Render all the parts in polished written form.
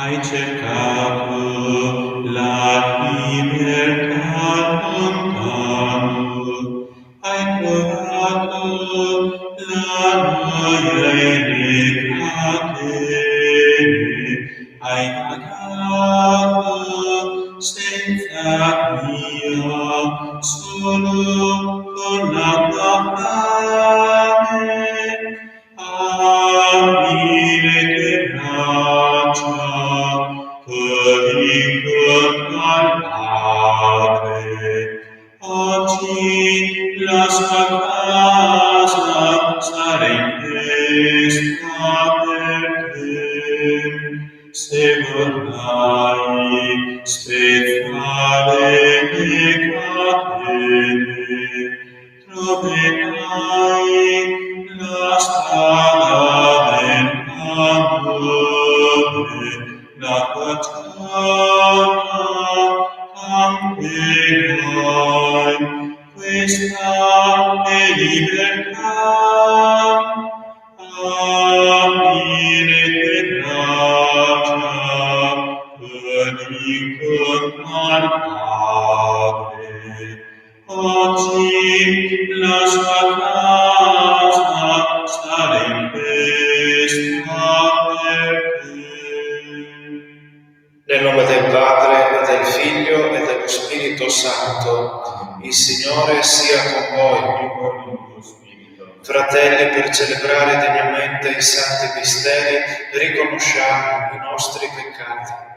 Hai cercato la libertà lontano, hai provato la noia e le catene, hai vagato senza via, solo con la tua fame. Abile che braccia per incontrare il Padre. Oggi la sua casa sarà in festa per te. Se vorrai spezzare le catene, troverai la strada dell'amore, la tua giornata camperai. Questa è libertà, abile che braccia per incontrare il Padre. Oggi la sua casa sarà in festa per te. Nel nome del Padre, e del Figlio, e dello Spirito Santo. Il Signore sia con voi. Fratelli, per celebrare degnamente i santi misteri, riconosciamo i nostri peccati.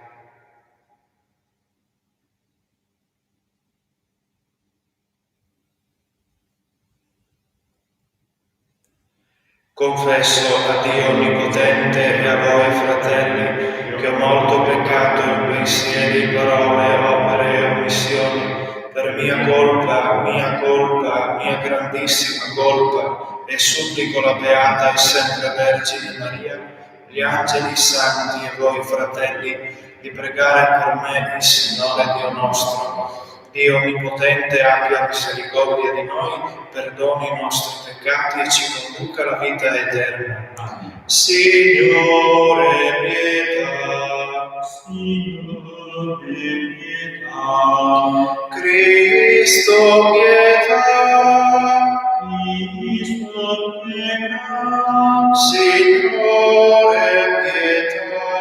Confesso a Dio Onnipotente e a voi, fratelli, che ho molto peccato in pensieri, parole, opere e omissioni, per mia colpa, mia grandissima colpa, e supplico la Beata e sempre Vergine Maria, gli angeli santi e voi, fratelli, di pregare per me il Signore Dio nostro. Dio Onnipotente abbia misericordia di noi, perdoni i nostri peccati e ci conduca alla vita eterna. Signore, pietà. Signore, pietà. Cristo, pietà. Cristo, pietà. Signore, pietà.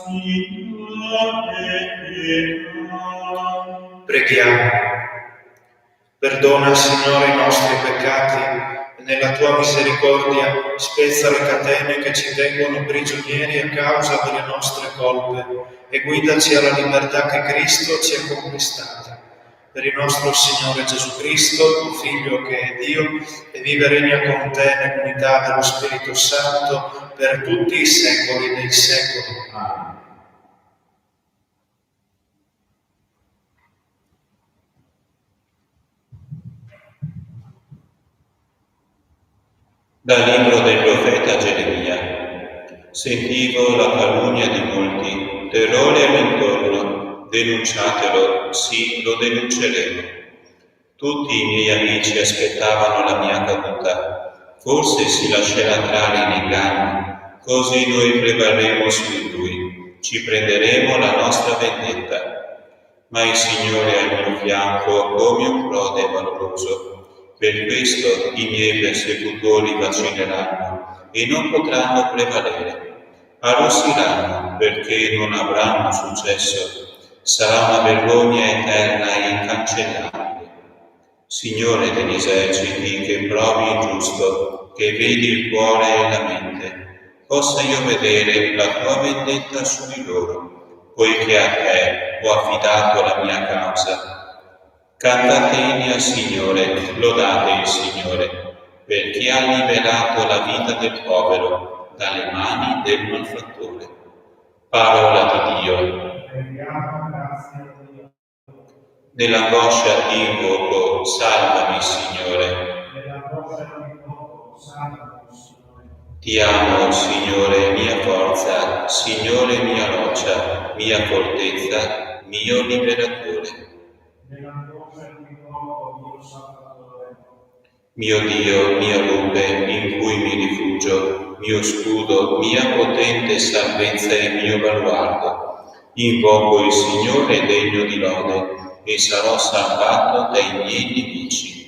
Signore, pietà. Preghiamo. Perdona, Signore, i nostri peccati e nella Tua misericordia spezza le catene che ci tengono prigionieri a causa delle nostre colpe e guidaci alla libertà che Cristo ci ha conquistata. Per il nostro Signore Gesù Cristo, tuo Figlio che è Dio e vive e regna con te nell'unità dello Spirito Santo per tutti i secoli dei secoli. Amen. Dal libro del profeta Geremia. Sentivo la calunnia di molti, terrore all'intorno, denunciatelo, sì, lo denunceremo. Tutti i miei amici aspettavano la mia caduta, forse si lascerà trarre in inganno, così noi prevarremo su di lui, ci prenderemo la nostra vendetta. Ma il Signore è al mio fianco come un prode valoroso. Per questo i miei persecutori vacilleranno e non potranno prevalere. Arrossiranno perché non avranno successo. Sarà una vergogna eterna e incancellabile. Signore degli eserciti, che provi il giusto, che vedi il cuore e la mente, possa io vedere la tua vendetta su di loro, poiché a te ho affidato la mia causa. Cantatemi al Signore, lodate il Signore, perché ha liberato la vita del povero dalle mani del malfattore. Parola di Dio. Nell'angoscia ti invoco, salvami, Signore. Ti amo, Signore, mia forza, Signore, mia roccia, mia fortezza, mio liberatore. Mio Dio, mia lupe, in cui mi rifugio, mio scudo, mia potente salvezza e mio baluardo. Invoco il Signore degno di lode e sarò salvato dai miei nemici.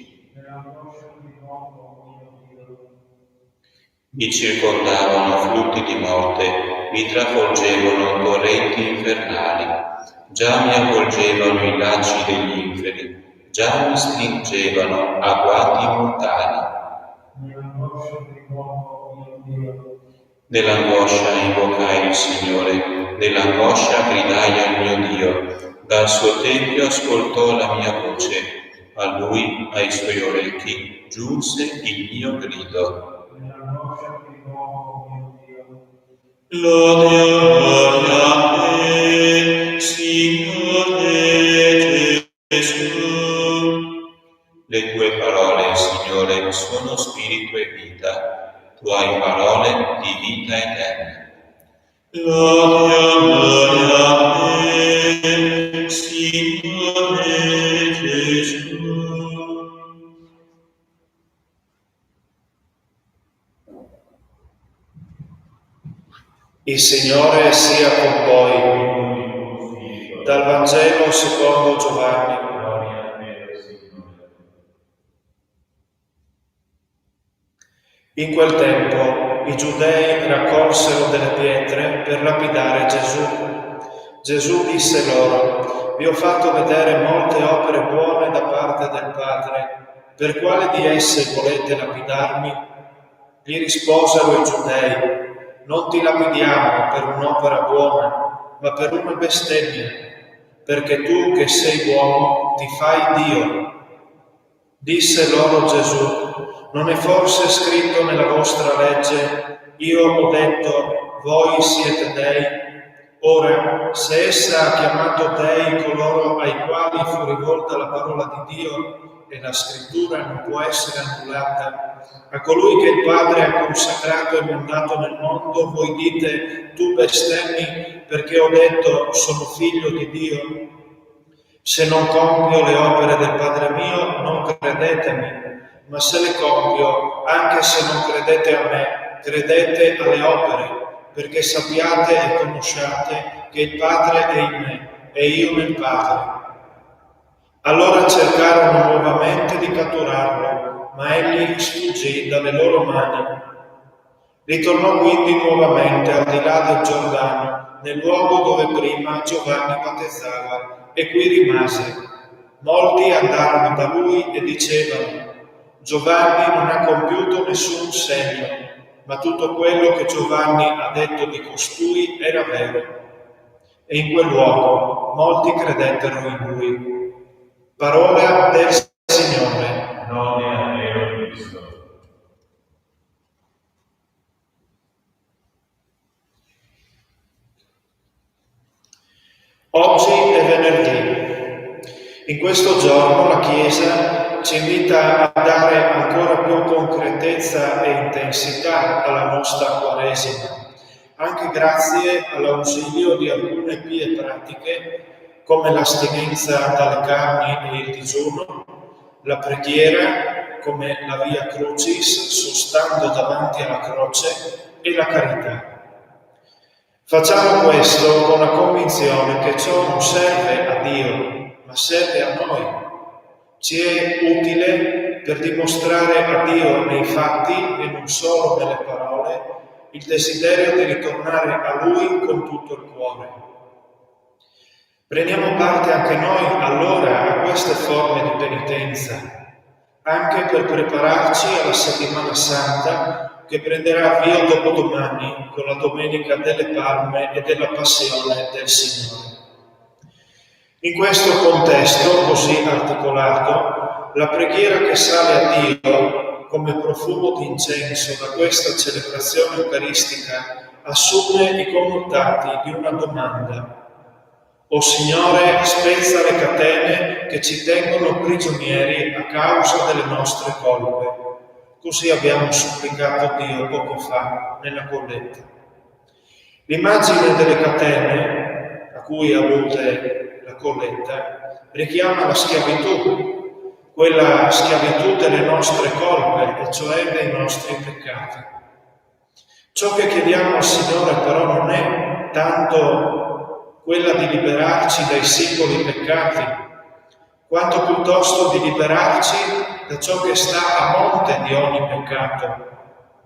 Mi circondavano flutti di morte, mi travolgevano torrenti infernali. Già mi avvolgevano i lacci degli inferi, già mi stringevano agguati mortali. Nell'angoscia invocai il Signore, nell'angoscia gridai al mio Dio. Dal suo tempio ascoltò la mia voce, a lui, ai suoi orecchi, giunse il mio grido. Lode a te, Signore Gesù. Le tue parole, Signore, sono spirito e vita. Tue parole di vita eterna. Lode a te, Signore Gesù. Il Signore sia con voi. Dal Vangelo secondo Giovanni. In quel tempo i giudei raccolsero delle pietre per lapidare Gesù. Gesù disse loro: vi ho fatto vedere molte opere buone da parte del Padre, per quale di esse volete lapidarmi? Gli risposero i giudei: non ti lapidiamo per un'opera buona, ma per una bestemmia, perché tu che sei uomo ti fai Dio. Disse loro Gesù: non è forse scritto nella vostra legge, io ho detto, voi siete dei? Ora, se essa ha chiamato dei coloro ai quali fu rivolta la parola di Dio, e la scrittura non può essere annullata, a colui che il Padre ha consacrato e mandato nel mondo, voi dite, tu bestemmi, perché ho detto, sono figlio di Dio? Se non compio le opere del Padre mio, non credetemi, ma se le compio, anche se non credete a me, credete alle opere, perché sappiate e conosciate che il Padre è in me e io nel Padre. Allora cercarono nuovamente di catturarlo, ma egli sfuggì dalle loro mani. Ritornò quindi nuovamente al di là del Giordano, nel luogo dove prima Giovanni battezzava, e qui rimase. Molti andarono da lui e dicevano: Giovanni non ha compiuto nessun segno, ma tutto quello che Giovanni ha detto di costui era vero. E in quel luogo molti credettero in lui. Parola del Signore. Lode a te, o Cristo. Oggi è venerdì. In questo giorno la Chiesa ci invita a dare ancora più concretezza e intensità alla nostra Quaresima, anche grazie all'ausilio di alcune pie pratiche come l'astinenza dalle carni e il digiuno, la preghiera come la Via Crucis, sostando davanti alla croce, e la carità. Facciamo questo con la convinzione che ciò non serve a Dio, ma serve a noi. Ci è utile per dimostrare a Dio nei fatti e non solo nelle parole il desiderio di ritornare a Lui con tutto il cuore. Prendiamo parte anche noi allora a queste forme di penitenza, anche per prepararci alla Settimana Santa che prenderà avvio dopodomani con la Domenica delle Palme e della Passione del Signore. In questo contesto così articolato, la preghiera che sale a Dio come profumo di incenso da questa celebrazione eucaristica assume i connotati di una domanda. O Signore, spezza le catene che ci tengono prigionieri a causa delle nostre colpe. Così abbiamo supplicato Dio poco fa nella colletta. L'immagine delle catene a cui allude la colletta richiama la schiavitù, quella schiavitù delle nostre colpe, e cioè dei nostri peccati. Ciò che chiediamo al Signore però non è tanto quella di liberarci dai singoli peccati, quanto piuttosto di liberarci da ciò che sta a monte di ogni peccato,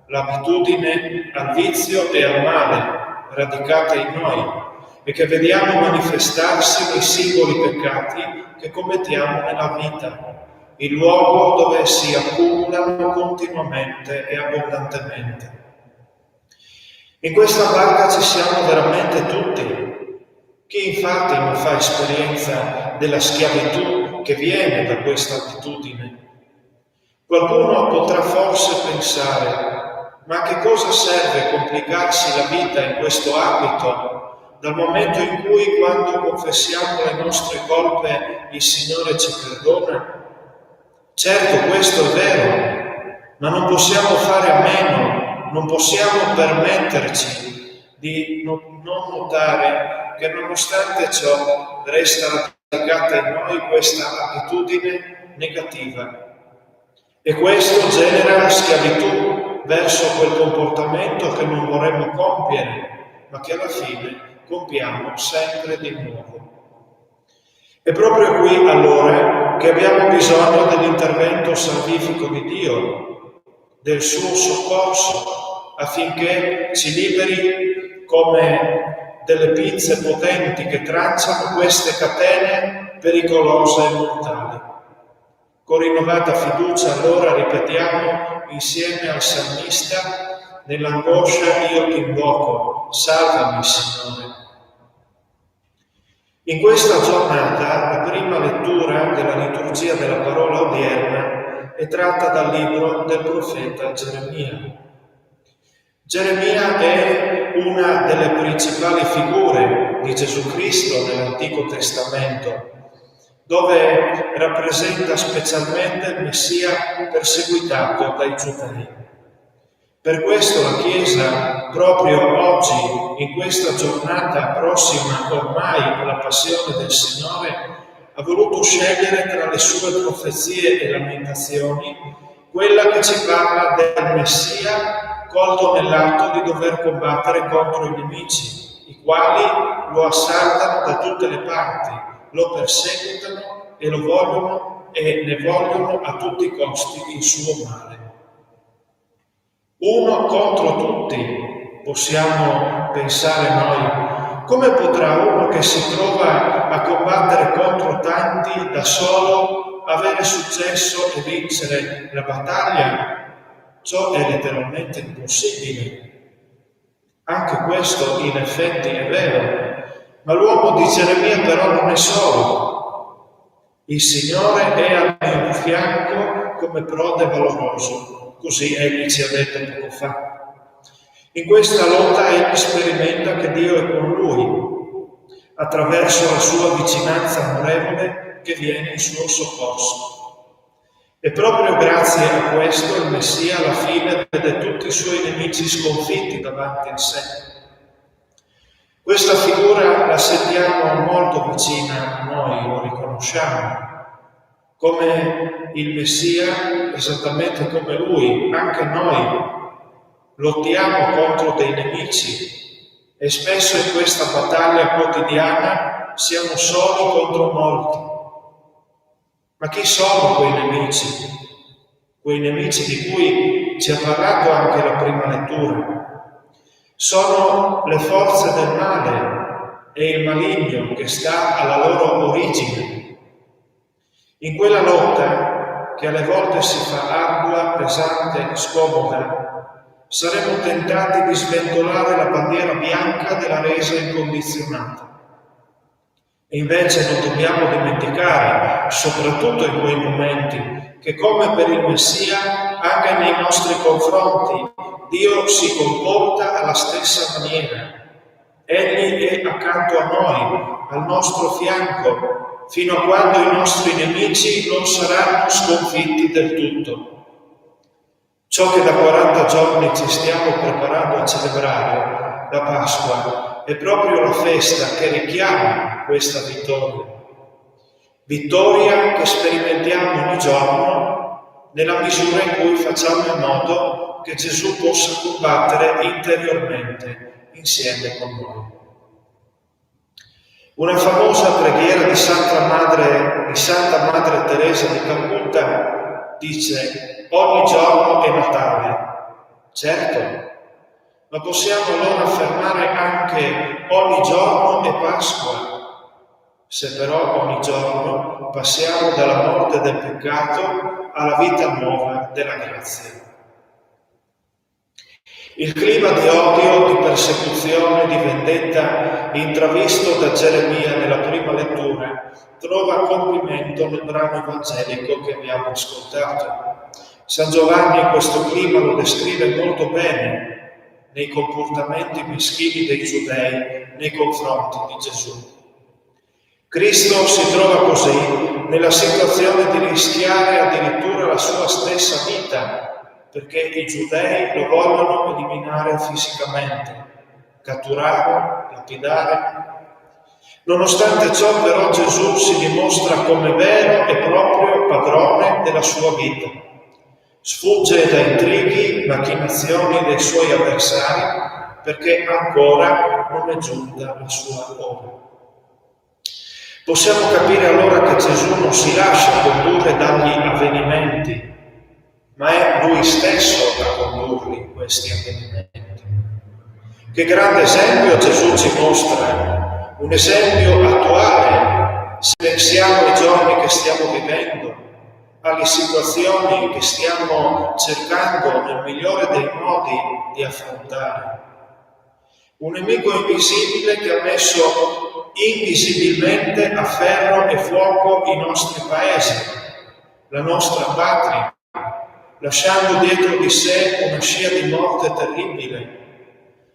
l'abitudine al vizio e al male radicata in noi e che vediamo manifestarsi nei singoli peccati che commettiamo nella vita, il luogo dove si accumulano continuamente e abbondantemente. In questa barca ci siamo veramente tutti. Chi infatti non fa esperienza della schiavitù che viene da questa abitudine? Qualcuno potrà forse pensare: ma a che cosa serve complicarsi la vita in questo ambito, dal momento in cui, quando confessiamo le nostre colpe, il Signore ci perdona? Certo, questo è vero, ma non possiamo fare a meno, non possiamo permetterci di non notare che nonostante ciò resta radicata in noi questa abitudine negativa. E questo genera schiavitù verso quel comportamento che non vorremmo compiere, ma che alla fine compiamo sempre di nuovo. È proprio qui allora che abbiamo bisogno dell'intervento salvifico di Dio, del suo soccorso, affinché ci liberi come delle pinze potenti che tracciano queste catene pericolose e mortali. Con rinnovata fiducia allora ripetiamo insieme al salmista: nell'angoscia io ti invoco, salvami Signore. In questa giornata la prima lettura della liturgia della parola odierna è tratta dal libro del profeta Geremia. Geremia è una delle principali figure di Gesù Cristo nell'Antico Testamento, dove rappresenta specialmente il Messia perseguitato dai giudei. Per questo la Chiesa, proprio oggi, in questa giornata prossima ormai alla passione del Signore, ha voluto scegliere tra le sue profezie e lamentazioni quella che ci parla del Messia colto nell'atto di dover combattere contro i nemici, i quali lo assaltano da tutte le parti, lo perseguitano e lo vogliono e ne vogliono a tutti i costi il suo male. Uno contro tutti, possiamo pensare noi. Come potrà uno che si trova a combattere contro tanti da solo avere successo e vincere la battaglia? Ciò è letteralmente impossibile. Anche questo in effetti è vero, ma l'uomo di Geremia però non è solo. Il Signore è al mio fianco come prode valoroso, così egli ci ha detto poco fa. In questa lotta egli sperimenta che Dio è con lui, attraverso la sua vicinanza amorevole che viene in suo soccorso. E proprio grazie a questo il Messia alla fine vede tutti i suoi nemici sconfitti davanti a sé. Questa figura la sentiamo molto vicina a noi, lo riconosciamo. Come il Messia, esattamente come lui, anche noi lottiamo contro dei nemici e spesso in questa battaglia quotidiana siamo soli contro molti. Ma chi sono quei nemici? Quei nemici di cui ci ha parlato anche la prima lettura. Sono le forze del male e il maligno che sta alla loro origine. In quella lotta, che alle volte si fa ardua, pesante e scomoda, saremo tentati di sventolare la bandiera bianca della resa incondizionata. E invece non dobbiamo dimenticare, soprattutto in quei momenti, che come per il Messia, anche nei nostri confronti, Dio si comporta alla stessa maniera. Egli è accanto a noi, al nostro fianco, fino a quando i nostri nemici non saranno sconfitti del tutto. Ciò che da 40 giorni ci stiamo preparando a celebrare, la Pasqua, è proprio la festa che richiama questa vittoria. Vittoria che sperimentiamo ogni giorno nella misura in cui facciamo in modo che Gesù possa combattere interiormente insieme con noi. Una famosa preghiera di Santa Madre Teresa di Calcutta dice: ogni giorno è Natale. Certo, ma possiamo allora affermare anche ogni giorno è Pasqua. Se però ogni giorno passiamo dalla morte del peccato alla vita nuova della grazia. Il clima di odio, di persecuzione, di vendetta intravisto da Geremia nella prima lettura trova compimento nel brano evangelico che abbiamo ascoltato. San Giovanni questo clima lo descrive molto bene nei comportamenti meschini dei giudei nei confronti di Gesù. Cristo si trova così nella situazione di rischiare addirittura la sua stessa vita, perché i giudei lo vogliono eliminare fisicamente, catturare, lapidare. Nonostante ciò, però, Gesù si dimostra come vero e proprio padrone della sua vita. Sfugge da intrighi, macchinazioni dei suoi avversari, perché ancora non è giunta la sua ora. Possiamo capire allora che Gesù non si lascia condurre dagli avvenimenti, ma è Lui stesso a condurli questi avvenimenti. Che grande esempio Gesù ci mostra, un esempio attuale, se pensiamo ai giorni che stiamo vivendo, alle situazioni che stiamo cercando nel migliore dei modi di affrontare. Un nemico invisibile che ha messo invisibilmente a ferro e fuoco i nostri paesi, la nostra patria, lasciando dietro di sé una scia di morte terribile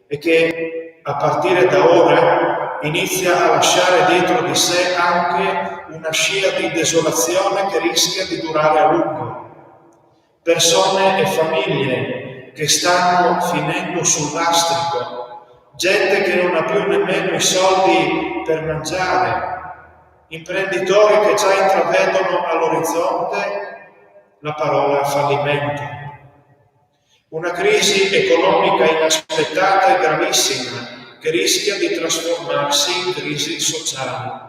e che a partire da ora inizia a lasciare dietro di sé anche una scia di desolazione che rischia di durare a lungo. Persone e famiglie che stanno finendo sul lastrico, gente che non ha più nemmeno i soldi per mangiare, imprenditori che già intravedono all'orizzonte la parola fallimento. Una crisi economica inaspettata e gravissima che rischia di trasformarsi in crisi sociale.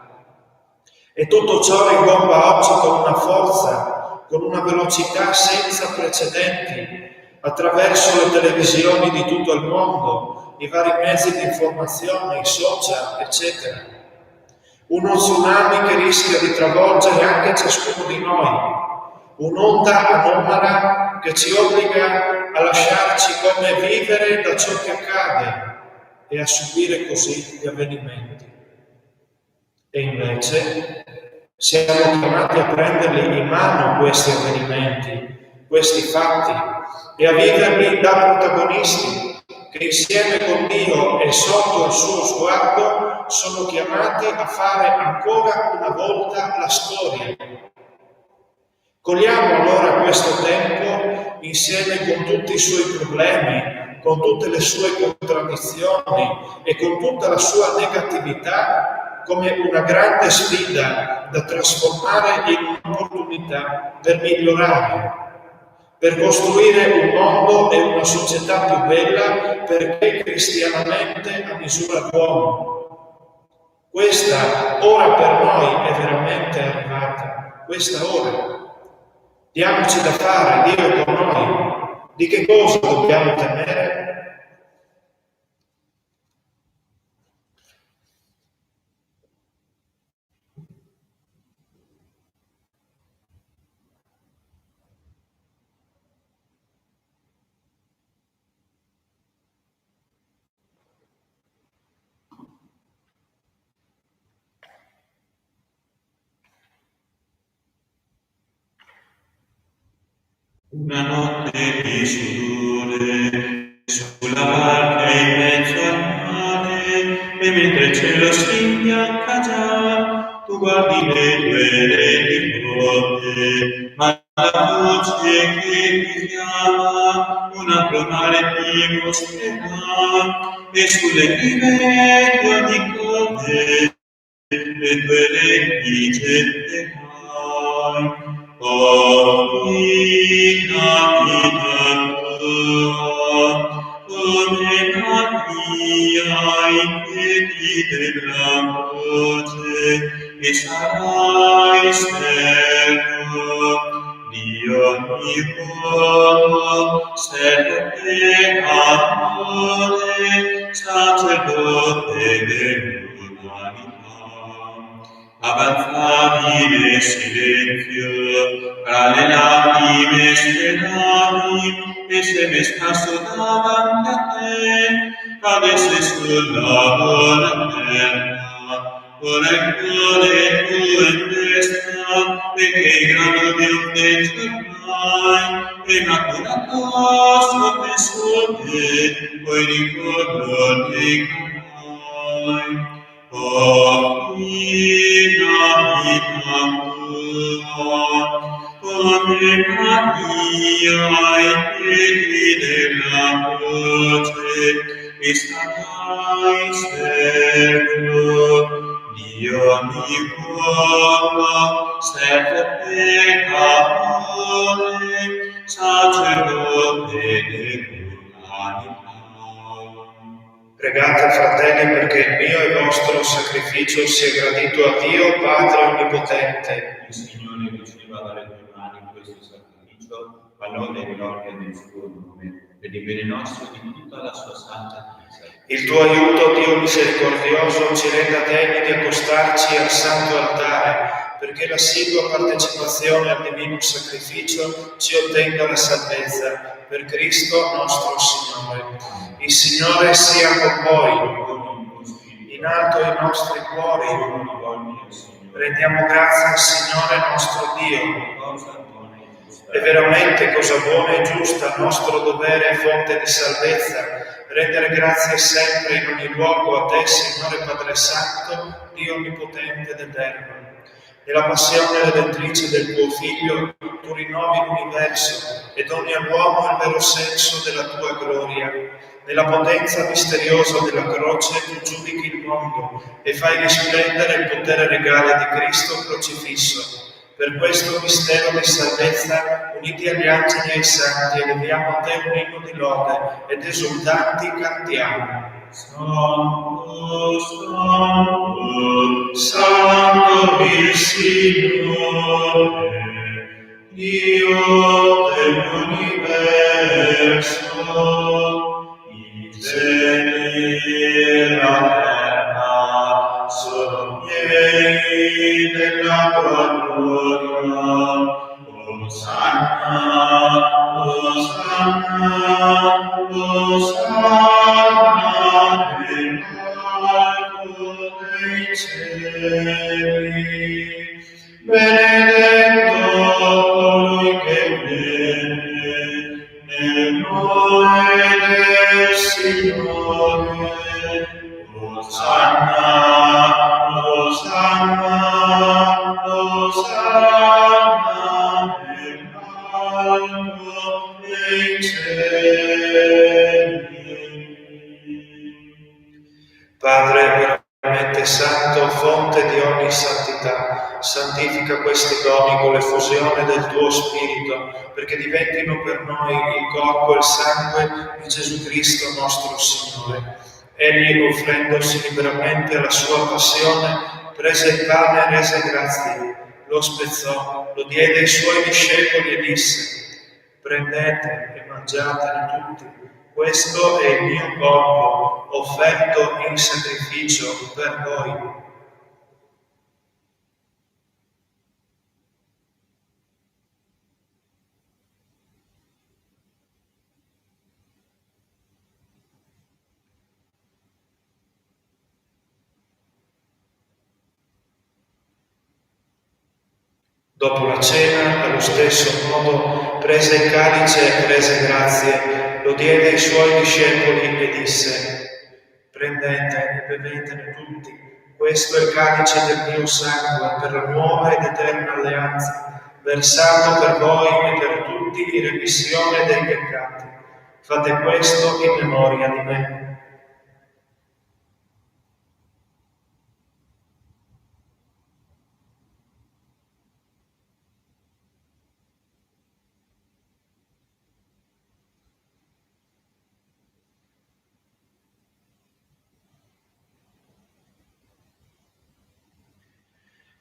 E tutto ciò ingomba oggi con una forza, con una velocità senza precedenti, attraverso le televisioni di tutto il mondo, i vari mezzi di informazione, i social, eccetera. Uno tsunami che rischia di travolgere anche ciascuno di noi, un'onda anomala che ci obbliga a lasciarci come vivere da ciò che accade e a subire così gli avvenimenti. E invece siamo chiamati a prenderli in mano questi avvenimenti, questi fatti, e a viverli da protagonisti che insieme con Dio e sotto il suo sguardo sono chiamati a fare ancora una volta la storia. Cogliamo allora questo tempo insieme con tutti i suoi problemi, con tutte le sue contraddizioni e con tutta la sua negatività come una grande sfida da trasformare in un'opportunità per migliorare, per costruire un mondo e una società più bella perché cristianamente a misura d'uomo. Questa ora per noi è veramente arrivata, questa ora. Diamoci da fare, Dio è con noi. Di che cosa dobbiamo temere? Una notte di sudore sulla barca in mezzo al mare, e mentre il cielo si imbianca già, tu guardi le tue reti vuote, ma la voce che ti chiama un altro mare ti mostrerà, e sulle rive di ogni corde e tue orecchi getterai, o vita, vita tua, come Maria ai piedi della croce, e sarai servo di ogni uomo, servo peccatore, sacerdote dell'umanità. Avanzavi silenzio, tra le lacrime speravi, e se ne scasso davanti a te, cadesse sulla buona terra. Ora il cuore tuo in testa, perché il grado di offesa ormai, e natura tua sotto sole, poi ricordo dei canai. O vita, vita tua, come Maria ai piedi della croce, e sarai servo di ogni uomo, servo peccatore, sacerdote dell'umanità. Pregate, fratelli, perché il mio e vostro sacrificio sia gradito a Dio, Padre Onnipotente. Il Signore riceva dalle tue mani questo sacrificio, a lode e gloria del suo nome, per il bene nostro e di tutta la sua santa Chiesa. Il tuo aiuto, Dio misericordioso, ci renda degni di accostarci al santo altare, perché l'assidua partecipazione al divino sacrificio ci ottenga la salvezza. Per Cristo nostro Signore. Il Signore sia con voi. In alto i nostri cuori. Rendiamo grazie al Signore nostro Dio. È veramente cosa buona e giusta, nostro dovere e fonte di salvezza, rendere grazie sempre in ogni luogo a Te, Signore Padre Santo, Dio Onnipotente ed Eterno. Nella passione redentrice del Tuo Figlio, Tu rinnovi l'universo e doni all'uomo il vero senso della Tua gloria. Nella potenza misteriosa della croce Tu giudichi il mondo e fai risplendere il potere regale di Cristo crocifisso. Per questo mistero di salvezza, uniti agli angeli e ai santi, eleviamo a Te un inno di lode ed esultanti cantiamo. Santo, Santo, Santo il Signore, Dio dell'universo, i cieli e la terra sono pieni della tua gloria. Osanna, Osanna, Osanna nell'alto dei cieli. Benedetto colui che viene nel nome del Signore. Osanna, Osanna, Osanna nell'alto dei cieli. Padre veramente santo, fonte di ogni santità, santifica questi doni con l'effusione del Tuo Spirito, perché diventino per noi il corpo e il sangue di Gesù Cristo nostro Signore. Egli, offrendosi liberamente alla sua passione, prese il pane e rese grazie, lo spezzò, lo diede ai Suoi discepoli e disse: prendete e mangiatene tutti, questo è il mio corpo, offerto in sacrificio per voi. Dopo la cena, allo stesso modo, prese il calice e rese grazie, lo diede ai Suoi discepoli e disse: prendete e bevetene tutti, questo è il calice del mio sangue per la nuova ed eterna alleanza, versato per voi e per tutti in remissione dei peccati. Fate questo in memoria di me.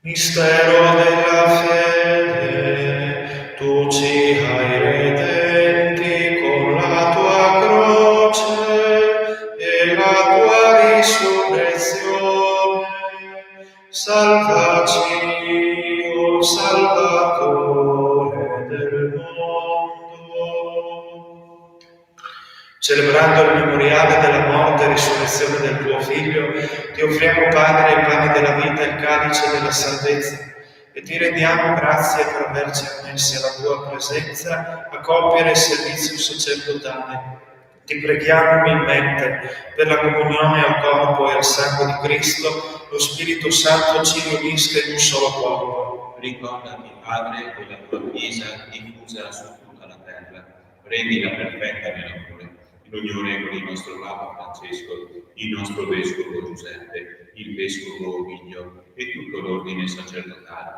Mistero della fede, tu ci hai redenti con la tua croce e la tua risurrezione. Salvaci, o Salvatore del mondo. Celebrando il memoriale della morte e risurrezione del tuo Figlio, ti offriamo, Padre, i pani della vita e il calice della salvezza, e ti rendiamo grazie per averci ammessi alla tua presenza a compiere il servizio sacerdotale. Ti preghiamo umilmente per la comunione al corpo e al sangue di Cristo, lo Spirito Santo ci riunisca in un solo corpo. Ricordati, Padre, della tua Chiesa diffusa su tutta la terra. Rendila perfetta nell'amore. In unione con il nostro Papa Francesco, il nostro Vescovo Giuseppe, il Vescovo Ovidio e tutto l'ordine sacerdotale.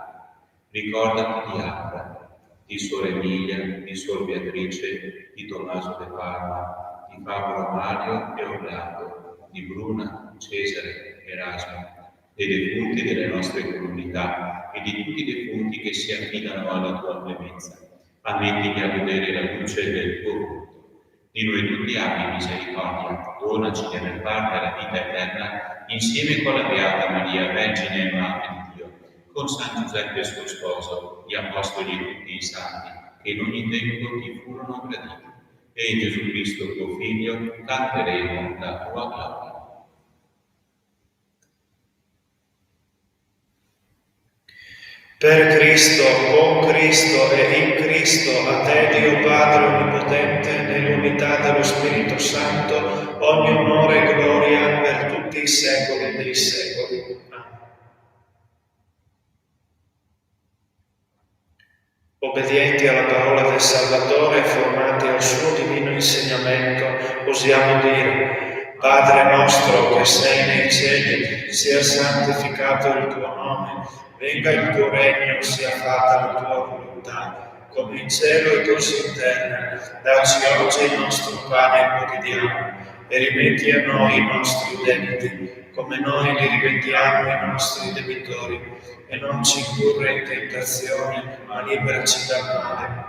Ricordati di Afra, di Suor Emilia, di Suor Beatrice, di Tommaso De Parma, di Fabio Mario e Orlando, di Bruna, Cesare, Erasmo, dei defunti delle nostre comunità e di tutti i defunti che si affidano alla tua clemenza. Ammettili a vedere la luce del tuo volto. Di noi tutti abbi misericordia, donaci di aver parte alla vita eterna, insieme con la Beata Maria, Vergine e Madre di Dio, con San Giuseppe suo sposo, gli Apostoli e tutti i santi, che in ogni tempo ti furono graditi. E in Gesù Cristo, tuo Figlio, canteremo la tua gloria. Per Cristo, con Cristo e in Cristo, a te Dio Padre Onnipotente, nell'unità dello Spirito Santo, ogni onore e gloria per tutti i secoli dei secoli. Obbedienti alla parola del Salvatore e formati al suo divino insegnamento, osiamo dire: Padre nostro che sei nei cieli, sia santificato il tuo nome, venga il tuo regno, sia fatta la tua volontà, come in cielo e così in terra. Dacci oggi il nostro pane quotidiano e rimetti a noi i nostri debiti, come noi li rimettiamo ai nostri debitori, e non ci indurre in tentazione, ma liberaci dal male.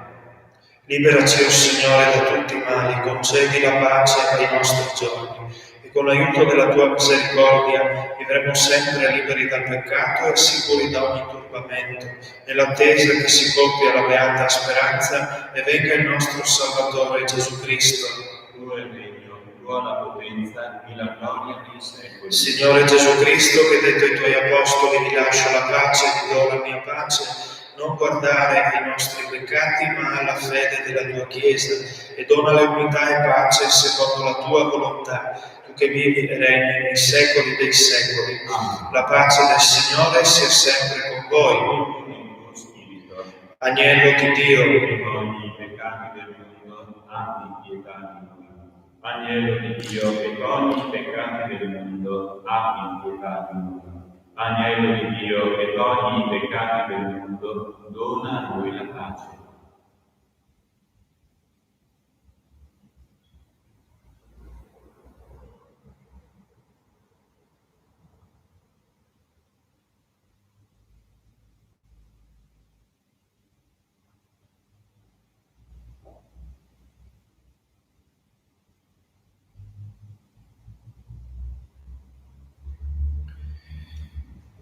Liberaci, o Signore, da tutti i mali, concedi la pace ai nostri giorni, e con l'aiuto della tua misericordia vivremo sempre liberi dal peccato e sicuri da ogni turbamento, nell'attesa che si compia la beata speranza e venga il nostro Salvatore Gesù Cristo. Tuo è il regno, tua la potenza e la gloria dei secoli. Signore Gesù Cristo, che detto ai tuoi apostoli: vi lascio la pace, vi do la mia pace, non guardare ai nostri peccati, ma alla fede della tua Chiesa, e donale unità e pace secondo la tua volontà, tu che vivi e regni nei secoli dei secoli. La pace del Signore sia sempre con voi. Agnello di Dio, che togli i peccati del mondo, abbi pietà di noi. Agnello di Dio, che togli i peccati del mondo, abbi pietà di noi. Agnello di Dio, che togli i peccati del mondo, dona a noi la pace.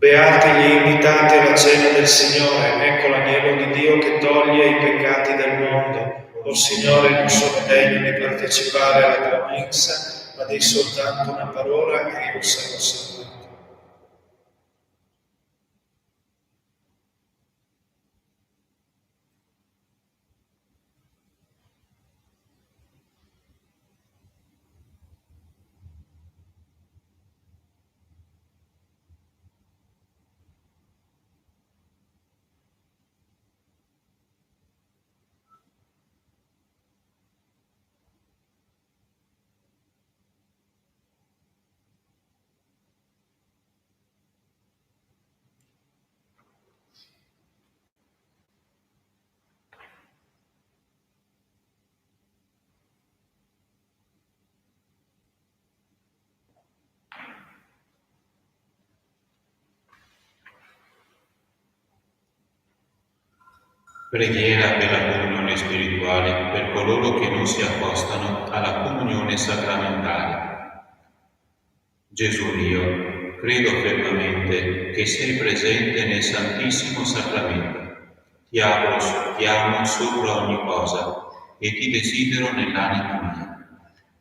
beati gli invitati alla cena del Signore, ecco l'agnello di Dio che toglie i peccati del mondo. O Signore, non sono degno di partecipare alla tua mensa, ma di soltanto una parola e io sarò salvato. Preghiera per la comunione spirituale per coloro che non si accostano alla comunione sacramentale. Gesù mio, credo fermamente che sei presente nel Santissimo Sacramento. Ti amo sopra ogni cosa e ti desidero nell'anima mia.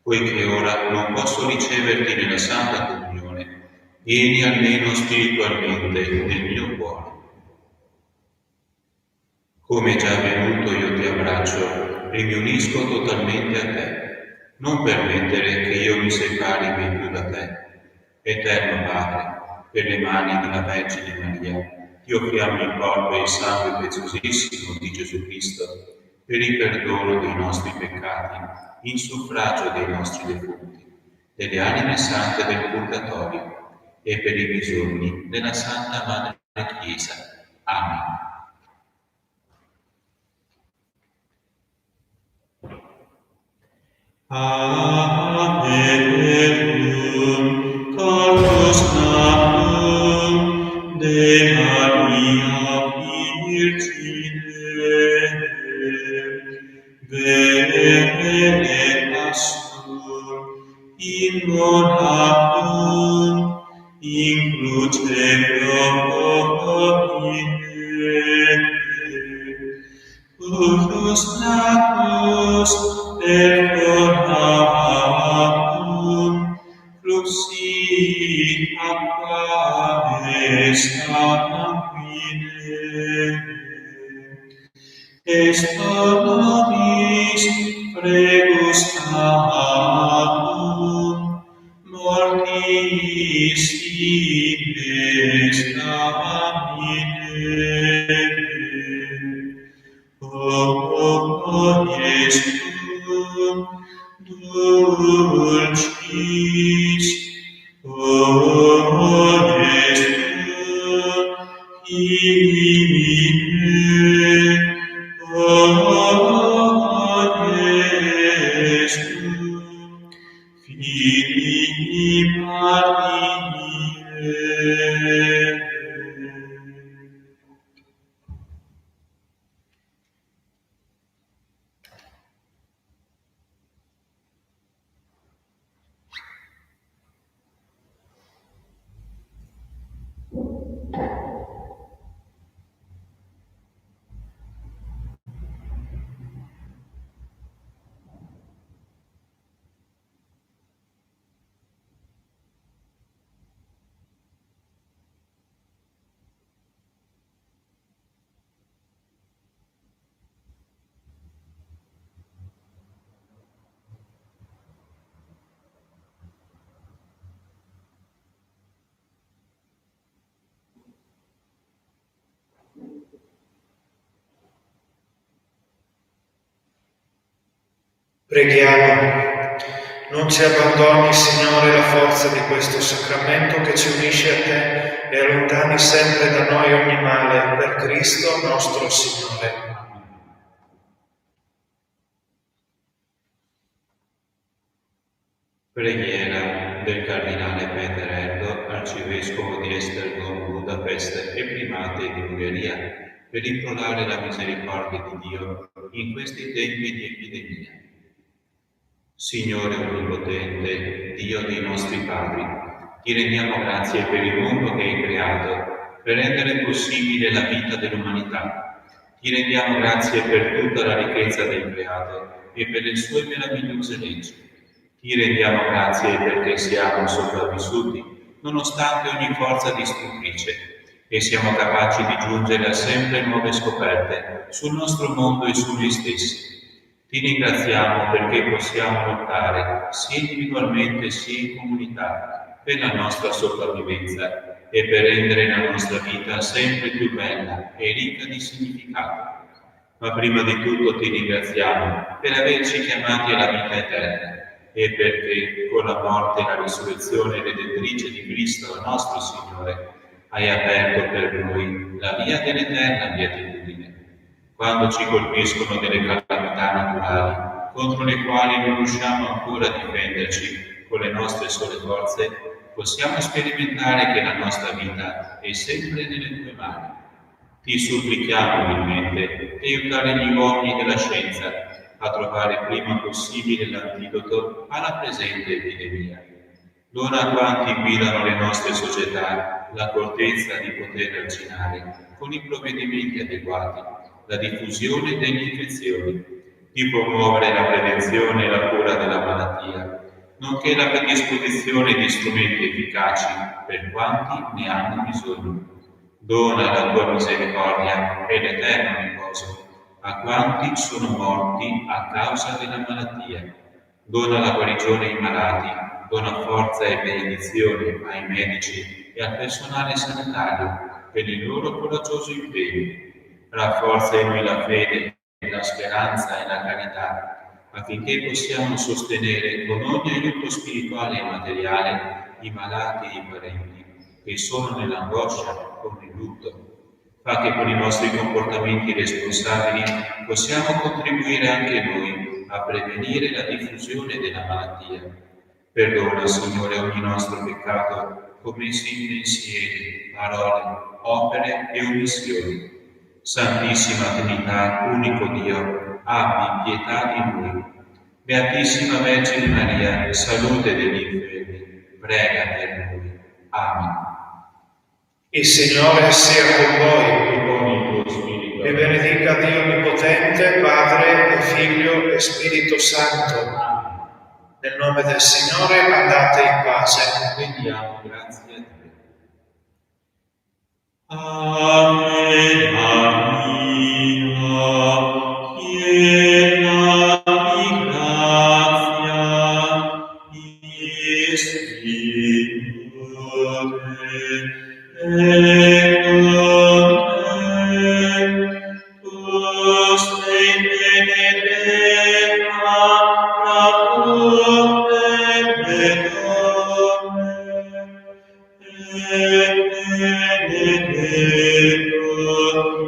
Poiché ora non posso riceverti nella Santa Comunione, vieni almeno spiritualmente nel mio cuore. Come già avvenuto io ti abbraccio e mi unisco totalmente a te. Non permettere che io mi separi mai più da te. Eterno Padre, per le mani della Vergine Maria, ti offriamo il corpo e il sangue preziosissimo di Gesù Cristo per il perdono dei nostri peccati, in suffragio dei nostri defunti, delle anime sante del Purgatorio e per i bisogni della Santa Madre Chiesa. Amen. Amen. Cantus Magnum de Maria Virgine, bene pastor in monatum in cruce domine, Cultus natus perdonatum fluxi aquae sanguine, Esto nobis pregus amum, mortis in examine. O Jesum dulcis, O Jesum imine, O Jesum Filii Mariae. Preghiamo. Non ci abbandoni, Signore, la forza di questo sacramento che ci unisce a te e allontani sempre da noi ogni male, per Cristo nostro Signore. Preghiera del Cardinale Peter Erdo, Arcivescovo di Esztergom, Budapest e Primate di Ungheria, per implorare la misericordia di Dio in questi tempi di epidemia. Signore Onnipotente, Dio dei nostri padri, ti rendiamo grazie per il mondo che hai creato, per rendere possibile la vita dell'umanità. Ti rendiamo grazie per tutta la ricchezza del creato e per le sue meravigliose leggi. Ti rendiamo grazie perché siamo sopravvissuti, nonostante ogni forza distruttrice, e siamo capaci di giungere a sempre nuove scoperte sul nostro mondo e su noi stessi. Ti ringraziamo perché possiamo lottare, sia individualmente sia in comunità, per la nostra sopravvivenza e per rendere la nostra vita sempre più bella e ricca di significato. Ma prima di tutto ti ringraziamo per averci chiamati alla vita eterna e perché con la morte e la risurrezione redentrice di Cristo, nostro Signore, hai aperto per noi la via dell'eterna beatitudine. Quando ci colpiscono delle calamità naturali, contro le quali non riusciamo ancora a difenderci con le nostre sole forze, possiamo sperimentare che la nostra vita è sempre nelle tue mani. Ti supplichiamo umilmente di aiutare gli uomini della scienza a trovare il prima possibile l'antidoto alla presente epidemia. Dona a quanti guidano le nostre società l'accortezza di poter arginare con i provvedimenti adeguati la diffusione delle infezioni, di promuovere la prevenzione e la cura della malattia, nonché la predisposizione di strumenti efficaci per quanti ne hanno bisogno. Dona la tua misericordia e l'eterno riposo a quanti sono morti a causa della malattia. Dona la guarigione ai malati, dona forza e benedizione ai medici e al personale sanitario per il loro coraggioso impegno. Rafforza in noi la fede, la speranza e la carità, affinché possiamo sostenere con ogni aiuto spirituale e materiale i malati e i parenti che sono nell'angoscia con il lutto. Fa che con i nostri comportamenti responsabili possiamo contribuire anche noi a prevenire la diffusione della malattia. Perdona, Signore, ogni nostro peccato commesso in pensieri, parole, opere e omissioni. Santissima Trinità, unico Dio, abbi pietà di noi. Beatissima Vergine Maria, salute degli infermi, prega per noi. Amen. Il Signore sia con voi. E con il tuo spirito. Vi benedica Dio Onnipotente, Padre e Figlio e Spirito Santo. Nel nome del Signore andate in pace. Rendiamo grazie a Dio. Ave Maria, piena di grazia, il Signore è con te. Tu sei benedetta tra tutte le donne, e benedetto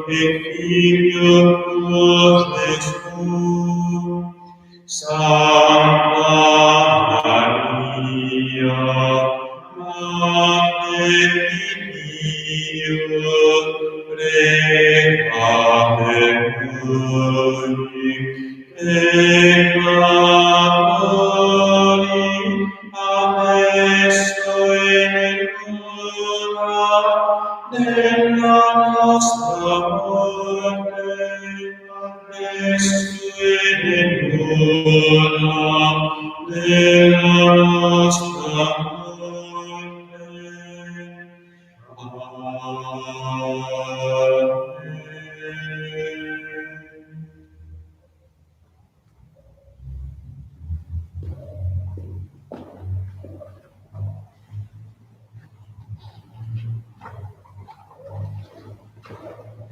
il Figlio tuo Gesù. Santa Maria, Madre di Dio, prega per noi peccatori, adesso e nell'ora della nostra morte. Adesso e nell'ora della nostra morte. Amen.